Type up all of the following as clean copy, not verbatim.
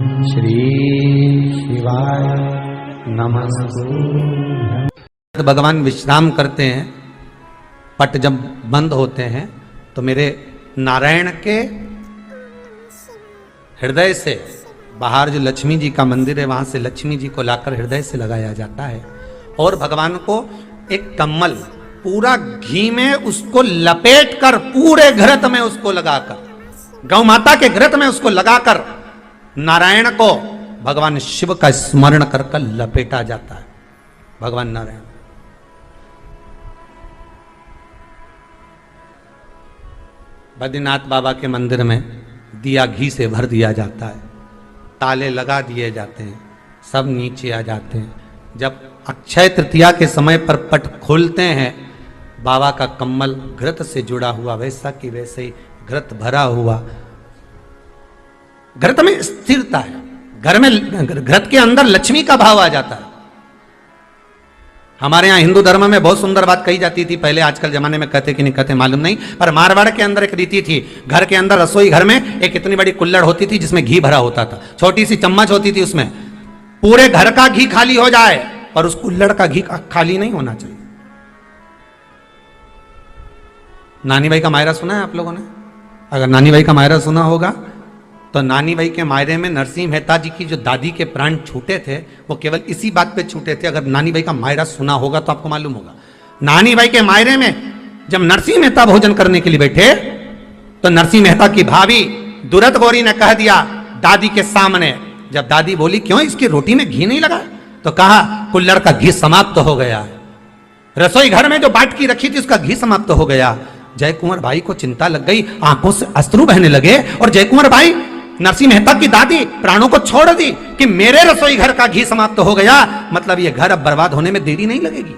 श्री शिवाय नमः। भगवान विश्राम करते हैं, पट जब बंद होते हैं तो मेरे नारायण के हृदय से बाहर जो लक्ष्मी जी का मंदिर है वहां से लक्ष्मी जी को लाकर हृदय से लगाया जाता है और भगवान को एक कम्मल पूरा घी में उसको लपेट कर पूरे घृत में उसको लगाकर गौ माता के घृत में उसको लगाकर नारायण को भगवान शिव का स्मरण कर कर लपेटा जाता है। भगवान नारायण बद्रीनाथ बाबा के मंदिर में दिया घी से भर दिया जाता है, ताले लगा दिए जाते हैं, सब नीचे आ जाते हैं। जब अक्षय तृतीया के समय पर पट खोलते हैं, बाबा का कम्मल घृत से जुड़ा हुआ वैसा कि वैसे ही घृत भरा हुआ, घृत में स्थिरता है, घर में घृत के अंदर लक्ष्मी का भाव आ जाता है। हमारे यहाँ हिंदू धर्म में बहुत सुंदर बात कही जाती थी पहले, आजकल जमाने में कहते कि नहीं कहते मालूम नहीं, पर मारवाड़ के अंदर एक रीति थी, घर के अंदर रसोई घर में एक इतनी बड़ी कुल्हड़ होती थी जिसमें घी भरा होता था, छोटी सी चम्मच होती थी, उसमें पूरे घर का घी खाली हो जाए और उस कुल्हड़ का घी खाली नहीं होना चाहिए। नानी भाई का मायरा सुना है आप लोगों ने? अगर नानी भाई का मायरा सुना होगा तो नानी भाई के मायरे में नरसिंह मेहता जी की जो दादी के प्राण छूटे थे वो केवल इसी बात पे छूटे थे। अगर नानी भाई का मायरा सुना होगा तो आपको मालूम होगा, नानी भाई के मायरे में जब नरसिंह मेहता भोजन करने के लिए बैठे तो नरसिंह मेहता की भाभी दुरत गौरी ने कह दिया दादी के सामने, जब दादी बोली क्यों इसकी रोटी में घी नहीं लगा, तो कहा कुल्हड़ का घी समाप्त हो गया, रसोई घर में जो बाटकी रखी थी उसका घी समाप्त हो गया। जय कुंवर भाई को चिंता लग गई, आंखों से अश्रु बहने लगे और जय कुंवर भाई नरसिंह मेहता की दादी प्राणों को छोड़ दी कि मेरे रसोई घर का घी समाप्त हो गया, मतलब ये घर अब बर्बाद होने में देरी नहीं लगेगी।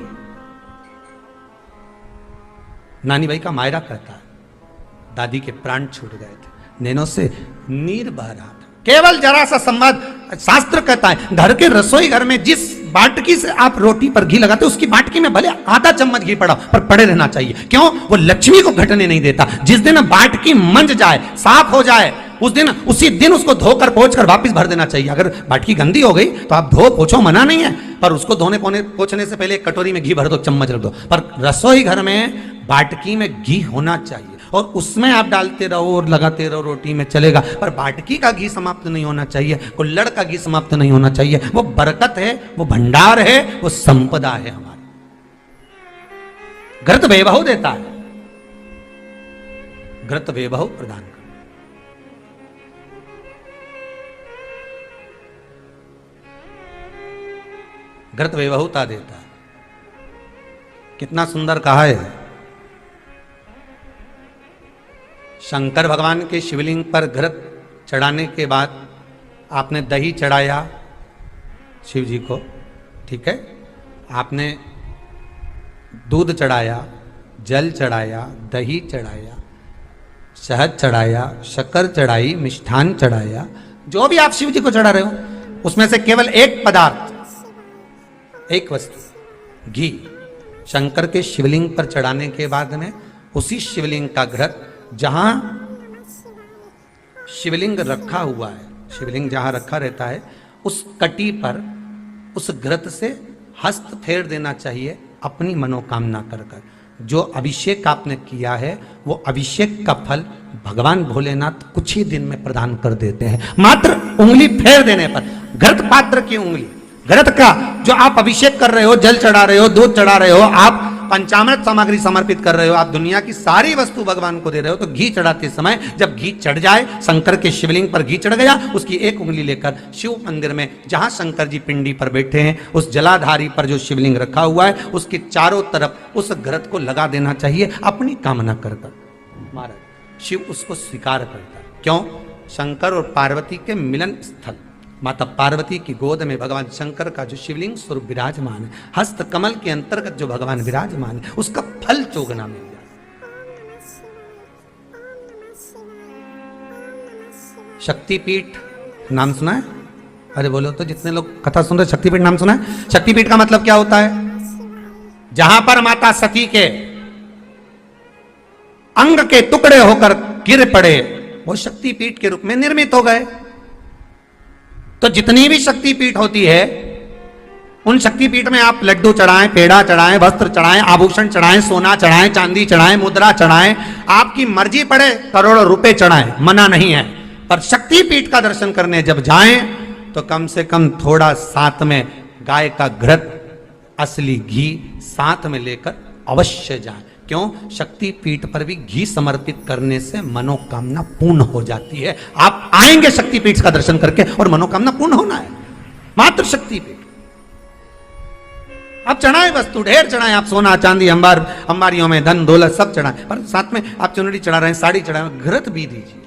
नानी भाई का मायरा कहता है दादी के प्राण छूट गए थे, नैनों से नीर बह रहा था, केवल जरा सा संवाद। शास्त्र कहता है घर के रसोई घर में जिस बाटकी से आप रोटी पर घी लगाते उसकी बाटकी में भले आधा चम्मच घी पड़ा पर पड़े रहना चाहिए, क्यों? वो लक्ष्मी को घटने नहीं देता। जिस दिन बाटकी मंज जाए, साफ हो जाए, उस दिन उसी दिन उसको धोकर पोंछ कर वापस भर देना चाहिए। अगर बाटकी गंदी हो गई तो आप धो पोछो, मना नहीं है, पर उसको धोने पोछने से पहले एक कटोरी में घी भर दो, चम्मच रख दो। पर रसोई घर में बाटकी में घी होना चाहिए और उसमें आप डालते रहो और लगाते रहो, रोटी में चलेगा, पर बाटकी का घी समाप्त नहीं होना चाहिए, कुल्हड़ का घी समाप्त नहीं होना चाहिए। वो बरकत है, वो भंडार है, वो संपदा है हमारी। घृत वैभव देता है, घृत वैभव प्रदान कर, घृत वैभवता देता है। कितना सुंदर कहा है, शंकर भगवान के शिवलिंग पर घृत चढ़ाने के बाद आपने दही चढ़ाया शिव जी को, ठीक है, आपने दूध चढ़ाया, जल चढ़ाया, दही चढ़ाया, शहद चढ़ाया, शक्कर चढ़ाई, मिष्ठान चढ़ाया, जो भी आप शिव जी को चढ़ा रहे हो उसमें से केवल एक पदार्थ, एक वस्तु घी शंकर के शिवलिंग पर चढ़ाने के बाद में उसी शिवलिंग का घृत जहां शिवलिंग रखा हुआ है, शिवलिंग जहां रखा रहता है उस कटी पर उस घृत से हस्त फेर देना चाहिए अपनी मनोकामना कर कर। जो अभिषेक आपने किया है वो अभिषेक का फल भगवान भोलेनाथ कुछ ही दिन में प्रदान कर देते हैं, मात्र उंगली फेर देने पर। घृत पात्र की उंगली, घृत का जो आप अभिषेक कर रहे हो, जल चढ़ा रहे हो, दूध चढ़ा रहे हो, आप पंचामृत सामग्री समर्पित कर रहे हो, आप दुनिया की सारी वस्तु भगवान को दे रहे हो, तो घी चढ़ाते समय जब घी चढ़ जाए, शंकर के शिवलिंग पर घी चढ़ गया, उसकी एक उंगली लेकर शिव मंदिर में जहां शंकर जी पिंडी पर बैठे हैं उस जलाधारी पर जो शिवलिंग रखा हुआ है उसके चारों तरफ उस घृत को लगा देना चाहिए अपनी कामना कर कर। महाराज शिव उसको स्वीकार करता है, क्यों? शंकर और पार्वती के मिलन स्थल माता पार्वती की गोद में भगवान शंकर का जो शिवलिंग स्वरूप विराजमान है, हस्त कमल के अंतर्गत जो भगवान विराजमान है, उसका फल चोगना मिल जाए। शक्तिपीठ नाम सुना है? अरे बोलो तो, जितने लोग कथा सुन रहे, शक्तिपीठ नाम सुना है? शक्तिपीठ का मतलब क्या होता है? जहां पर माता सती के अंग के टुकड़े होकर गिर पड़े वो शक्तिपीठ के रूप में निर्मित हो गए। जितनी भी शक्तिपीठ होती है, उन शक्तिपीठ में आप लड्डू चढ़ाएं, पेड़ा चढ़ाएं, वस्त्र चढ़ाएं, आभूषण चढ़ाएं, सोना चढ़ाएं, चांदी चढ़ाएं, मुद्रा चढ़ाएं, आपकी मर्जी पड़े करोड़ों रुपए चढ़ाएं, मना नहीं है। पर शक्तिपीठ का दर्शन करने जब जाएं तो कम से कम थोड़ा साथ में गाय का घृत, असली घी साथ में लेकर अवश्य जाएं। क्यों? शक्तिपीठ पर भी घी समर्पित करने से मनोकामना पूर्ण हो जाती है। आप आएंगे शक्तिपीठ का दर्शन करके और मनोकामना पूर्ण होना है, मात्र शक्तिपीठ। आप चढ़ाएं वस्तु, ढेर चढ़ाएं, आप सोना चांदी अंबारियों में धन दौलत सब चढ़ाएं, पर साथ में आप चुनरी चढ़ा रहे हैं, साड़ी चढ़ा रहे हैं, घृत भी दीजिए,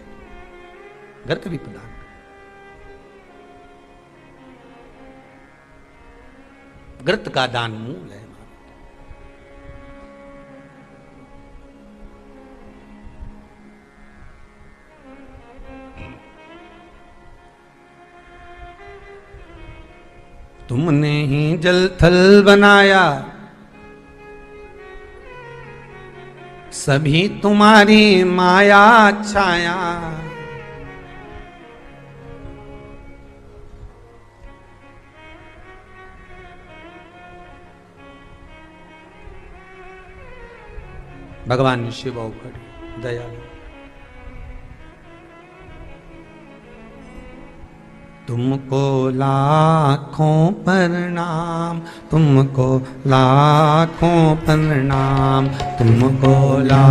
घृत भी प्रदान। घृत का दान मूल है। तुमने ही जल थल बनाया, सभी तुम्हारी माया छाया। भगवान शिव औखड़ दयालु। तुमको लाखों प्रणाम, तुमको लाखों प्रणाम, तुमको लाखों